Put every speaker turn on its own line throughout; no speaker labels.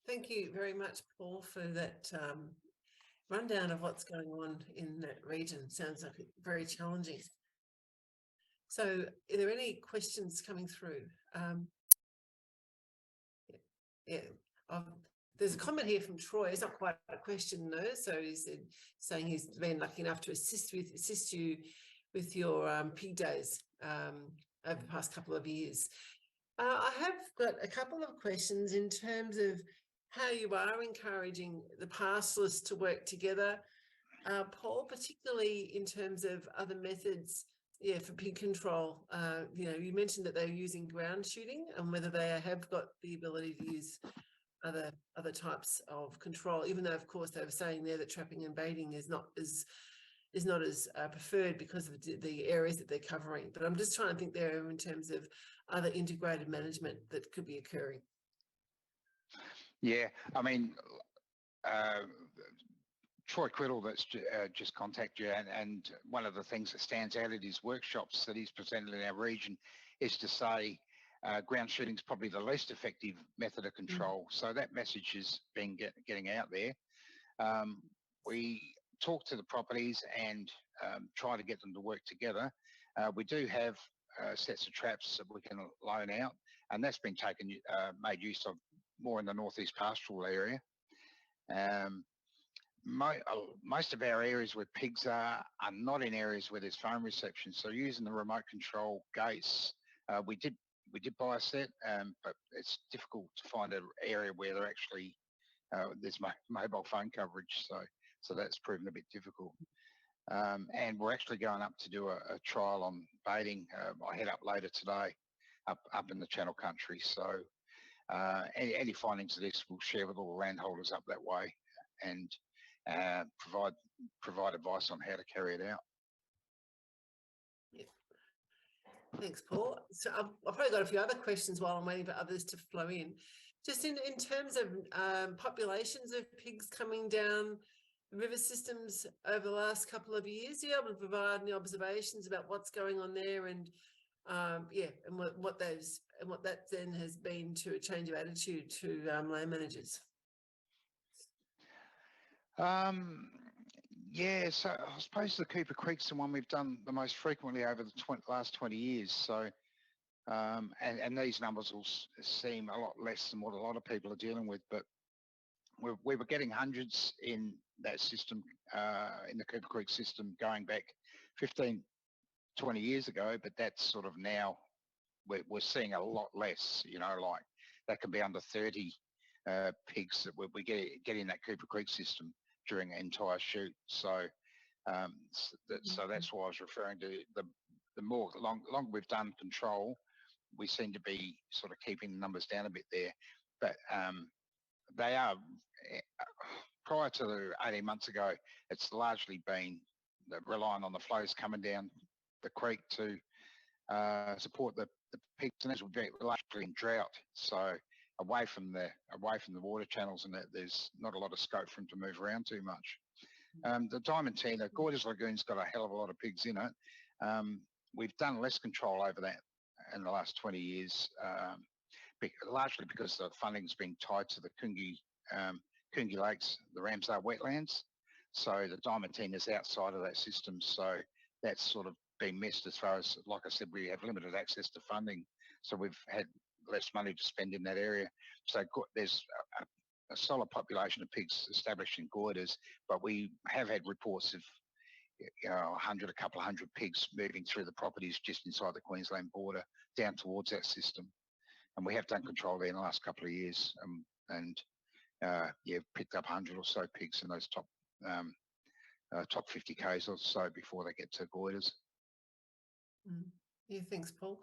Thank you very much, Paul, for that rundown of what's going on in that region. Sounds like very challenging. So are there any questions coming through? Yeah. There's a comment here from Troy. It's not quite a question, though. So he's saying he's been lucky enough to assist you with your pig days over the past couple of years. I have got a couple of questions in terms of how you are encouraging the pastoralists to work together, Paul, particularly in terms of other methods, for pig control. You mentioned that they're using ground shooting, and whether they have got the ability to use other types of control, even though, of course, they were saying there that trapping and baiting is not as preferred because of the areas that they're covering. But I'm just trying to think there in terms of other integrated management that could be occurring.
Yeah, I mean, Troy Quiddle that's just contacted you, and one of the things that stands out at his workshops that he's presented in our region is to say ground shooting is probably the least effective method of control. So that message has been getting out there. We talk to the properties and try to get them to work together. We do have sets of traps that we can loan out, and that's been made use of more in the northeast pastoral area. Most of our areas where pigs are not in areas where there's phone reception. So using the remote control gates, we did buy a set, but it's difficult to find an area where they're actually there's mobile phone coverage. So that's proven a bit difficult. And we're actually going up to do a trial on baiting. I head up later today, up in the Channel Country. So any findings of this we'll share with all the landholders up that way, and provide advice on how to carry it out.
Yeah. Thanks, Paul. So I've probably got a few other questions while I'm waiting for others to flow in. Just in terms of populations of pigs coming down the river systems over the last couple of years, are you able to provide any observations about what's going on there, and and what that then has been to a change of attitude to land managers?
Yeah, so I suppose the Cooper Creek's the one we've done the most frequently over the last 20 years. So, and these numbers will seem a lot less than what a lot of people are dealing with, but we were getting hundreds in that system, in the Cooper Creek system, going back 15, 20 years ago, but that's sort of now, we're seeing a lot less, like that can be under 30 pigs that we get in that Cooper Creek system during an entire shoot. So so that's why I was referring to the longer we've done control, we seem to be sort of keeping the numbers down a bit there. But they are, prior to 18 months ago, it's largely been relying on the flows coming down the creek to support the pigs, and as we're largely in drought. So away from the water channels, and that there's not a lot of scope for them to move around too much. The Diamantina, Gorges Lagoon's got a hell of a lot of pigs in it. We've done less control over that in the last 20 years, largely because the funding's been tied to the Coongie Lakes, the Ramsar wetlands. So the Diamantina's outside of that system. So that's sort of been missed as far as, like I said, we have limited access to funding. So we've had less money to spend in that area. So there's a solid population of pigs established in Goyters, but we have had reports of a couple of hundred pigs moving through the properties just inside the Queensland border down towards that system. And we have done control there in the last couple of years, picked up 100 or so pigs in those top 50 k's or so before they get to Goyters.
Yeah, thanks, Paul.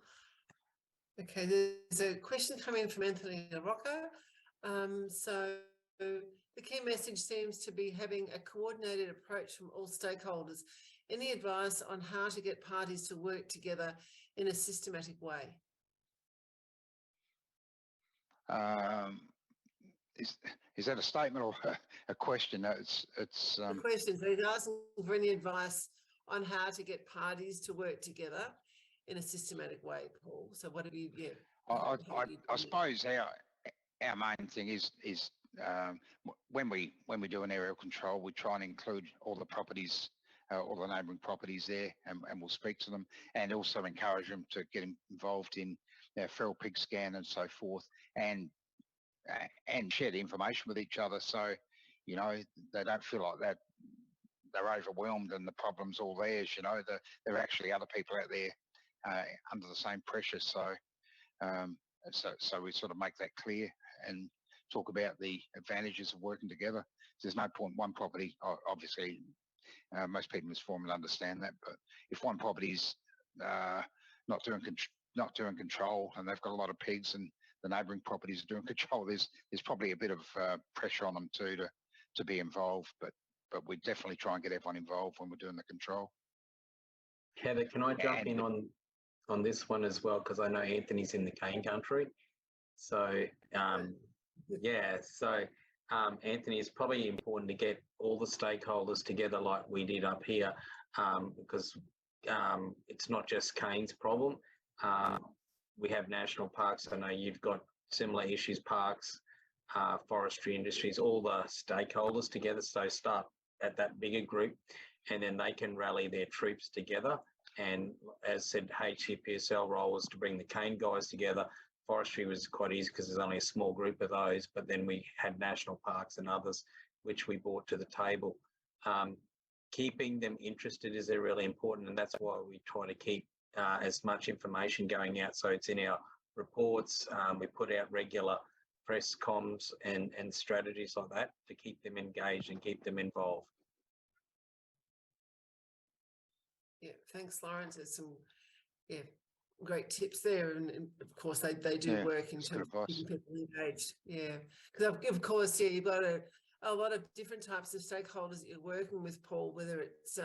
Okay, there's a question coming in from Anthony Rocco. So the key message seems to be having a coordinated approach from all stakeholders. Any advice on how to get parties to work together in a systematic way?
Is that a statement or a question? It's
the question. So he's asking for any advice on how to get parties to work together in a systematic way, Paul. So what have you? Yeah.
I suppose our main thing is when we do an aerial control, we try and include all the properties, all the neighbouring properties there, and we'll speak to them, and also encourage them to get involved in feral pig scan and so forth, and share the information with each other, so they don't feel like that they're overwhelmed and the problem's all theirs. There are actually other people out there under the same pressure. So we sort of make that clear and talk about the advantages of working together. There's no point one property, obviously, most people in this forum will understand that, but if one property's not doing control and they've got a lot of pigs and the neighbouring properties are doing control, there's probably a bit of pressure on them too to be involved, but we definitely try and get everyone involved when we're doing the control.
Heather, can I jump in on this one as well, because I know Anthony's in the cane country. So Anthony, it's probably important to get all the stakeholders together like we did up here, because it's not just cane's problem. We have national parks. I know you've got similar issues, parks, forestry industries, all the stakeholders together. So start at that bigger group, and then they can rally their troops together. And as said, HCPSL role was to bring the cane guys together. Forestry was quite easy because there's only a small group of those, but then we had national parks and others, which we brought to the table. Keeping them interested is really important, and that's why we try to keep as much information going out. So it's in our reports. We put out regular press comms and strategies like that to keep them engaged and keep them involved.
Yeah, thanks, Lawrence. There's some great tips there, and of course they do work in terms of keeping people engaged. Yeah, because of course, you've got a lot of different types of stakeholders that you're working with, Paul. Whether it's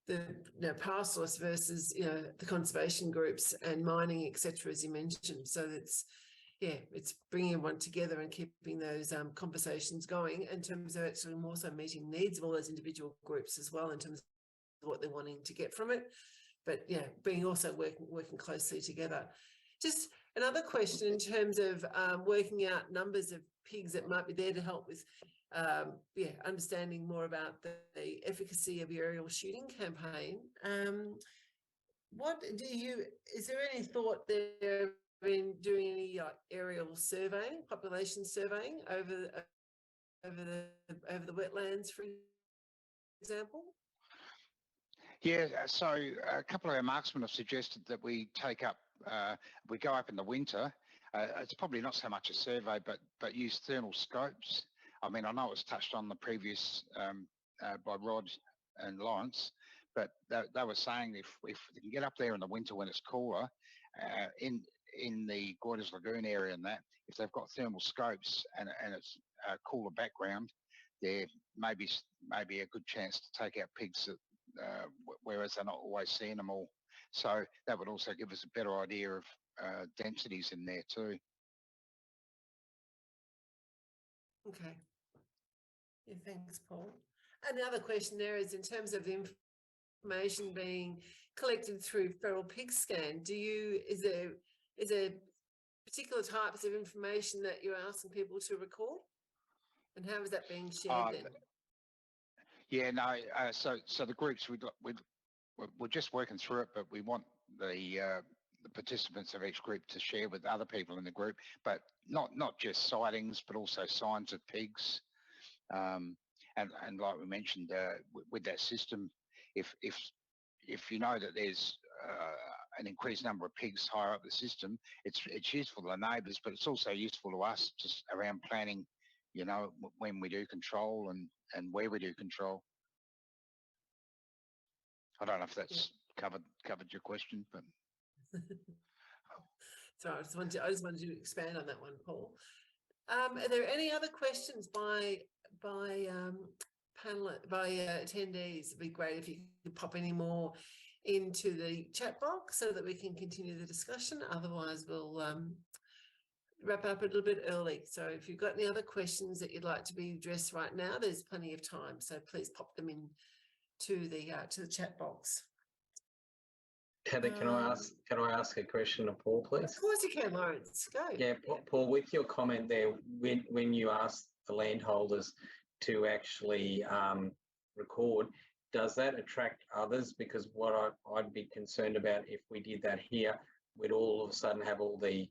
the pastoralists versus the conservation groups and mining, etc., as you mentioned. So it's bringing everyone together and keeping those conversations going in terms of actually more so meeting needs of all those individual groups as well in terms of what they're wanting to get from it. But being also working closely together. Just another question in terms of working out numbers of pigs that might be there to help with understanding more about the efficacy of your aerial shooting campaign. Is there any thought there in doing any aerial surveying, population surveying over the wetlands, for example?
Yeah, so a couple of our marksmen have suggested that we we go up in the winter. It's probably not so much a survey, but use thermal scopes. I mean, I know it was touched on the previous by Rod and Lawrence, but they were saying if they can get up there in the winter when it's cooler, in the Goyters Lagoon area and that, if they've got thermal scopes and it's a cooler background, there may be a good chance to take out pigs that, whereas they're not always seeing them all. So that would also give us a better idea of densities in there too.
Okay. Yeah, thanks, Paul. And the other question there is in terms of the information being collected through feral pig scan, is there particular types of information that you're asking people to record? And how is that being shared then?
Yeah, no, so the groups, we're just working through it, but we want the participants of each group to share with other people in the group, but not just sightings, but also signs of pigs. And like we mentioned, with that system, if you know that there's an increased number of pigs higher up the system, it's useful to the neighbours, but it's also useful to us just around planning, when we do control and where we do control. I don't know if that's covered your question, but
sorry, I just wanted to expand on that one, Paul. Are there any other questions by attendees? It'd be great if you could pop any more into the chat box so that we can continue the discussion. Otherwise, we'll wrap up a little bit early. So if you've got any other questions that you'd like to be addressed right now, there's plenty of time. So please pop them in to the chat box.
Heather, can I ask a question of Paul, please?
Of course you can, Lawrence. Go.
Yeah, Paul, with your comment there, when you asked the landholders to actually record, does that attract others? Because what I'd be concerned about if we did that here, we'd all of a sudden have all the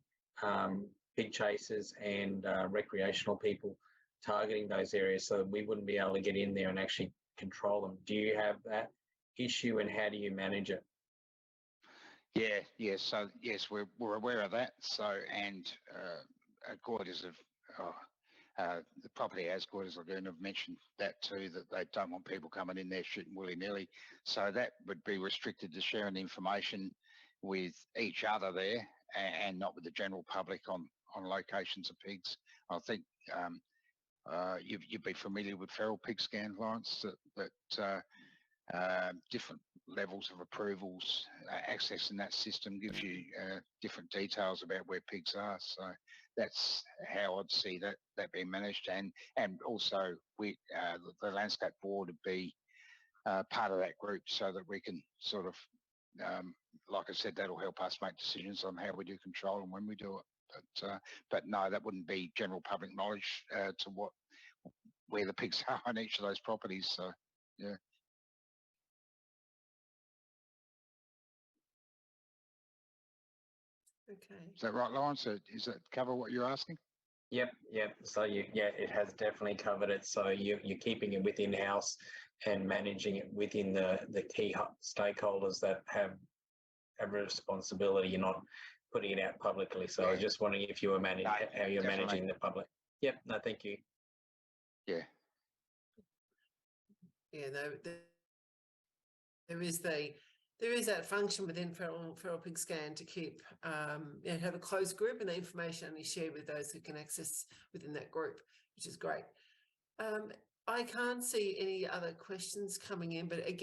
pig chasers and recreational people targeting those areas, so that we wouldn't be able to get in there and actually control them. Do you have that issue, and how do you manage it?
Yeah. So yes, we're aware of that. So, and Gorders have the property as Gorders Lagoon have mentioned that too, that they don't want people coming in there shooting willy-nilly. So that would be restricted to sharing information with each other there, and not with the general public on locations of pigs. I think you'd be familiar with feral pig scan, Lawrence, that different levels of approvals, accessing that system gives you different details about where pigs are. So that's how I'd see that being managed, and also we the landscape board would be part of that group, so that we can sort of like I said, that'll help us make decisions on how we do control and when we do it. But no, that wouldn't be general public knowledge to where the pigs are on each of those properties. So yeah.
Okay.
Is that right, Lawrence? Does that cover what you're asking?
Yep. So it has definitely covered it. So you're keeping it within house and managing it within the key stakeholders that have a responsibility. You're not putting it out publicly. So I was just wondering if you were managing how you're managing the public. Yep. No, thank you.
Yeah.
Yeah. There is that function within feral pig scan to keep have a closed group, and the information only shared with those who can access within that group, which is great. I can't see any other questions coming in, but again,